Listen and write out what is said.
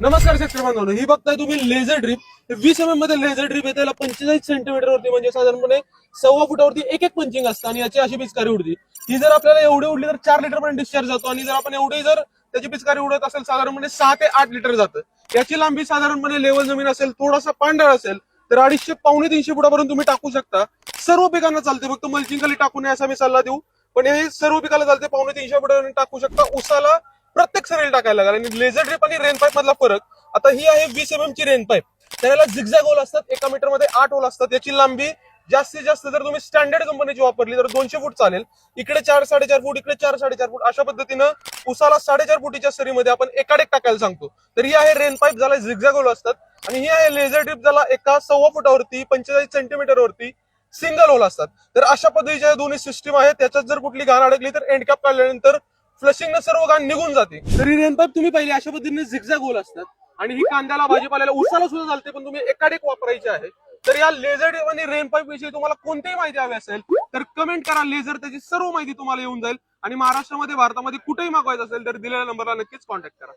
नमस्कार शेतकरी बांधवांनो, ही बघताय तुम्ही लेझर ड्रीप 20 mm मध्ये लेझर ड्रीप येते. याला 45 सेंटीमीटर वरती म्हणजे साधारणपणे 1.25 फुटावरती एक एक पंचिंग असतं आणि याची अशी पिचकारी उडती. ही जर आपल्याला एवढी उडली तर 4 लिटर पर्यंत डिस्चार्ज जातो आणि जर आपण एवढी जर त्याची पिचकारी उडत असेल साधारणपणे 6 ते 8 लिटर जातं. याची लांबी साधारणपणे लेवल जमीन असेल, थोडासा पांढरा असेल तर 250 पावणे 300 फुटापर्यंत तुम्ही टाकू शकता. सर्व पिकांना चालते, फक्त मल्चिंग खाली टाकू नये असा मी सल्ला देऊ. पण हे सर्व पिकाला चालते, पावणे 300 फुटापर्यंत टाकू शकता. उसाला प्रत्येक सरीला टाकायला लागेल. आणि लेझर ड्रिप आणि रेन पाईप मधला फरक, आता ही आहे 20 mm ची रेन पाईप. त्याला झिगझॅग होल असतात, 1 मीटर मध्ये 8 होल असतात. याची लांबी जास्तीत जास्त जर तुम्ही स्टँडर्ड कंपनीची वापरली तर 200 फूट चालेल. इकडे 4-4.5 फूट, इकडे 4-4.5 फूट, अशा पद्धतीनं उसाला 4.5 फुटीच्या सरीमध्ये आपण एकाडेक टाकायला सांगतो. तर ही आहे रेन पाईप, ज्याला झिगझॅग होल असतात. आणि ही आहे लेझर ड्रिप, ज्याला एका 1.25 फुटावरती 45 सेंटीमीटर वरती सिंगल होल असतात. तर अशा पद्धतीच्या दोन्ही सिस्टीम आहेत. त्याच्यात जर कुठली घाण अडकली तर एंड कॅप काढल्यानंतर फ्लशिंग सर्व घाण निघून जाते. तर ही रेन पाईप तुम्ही पाहिली अशा पद्धतीने झिगझॅग होल असतात. आणि ही कांद्याला, भाजीपाल्याला, उसाला सुद्धा चालते, पण तुम्ही एकाडेक वापरायची आहे. तर या लेझर ड्रिप आणि रेन पाईप विषयी तुम्हाला कोणतीही माहिती हवी असेल तर कमेंट करा. लेझर त्याची सर्व माहिती तुम्हाला येऊन जाईल. आणि महाराष्ट्रामध्ये, भारतामध्ये कुठेही मागवायचं असेल तर दिलेल्या नंबरला नक्कीच कॉन्टॅक्ट करा.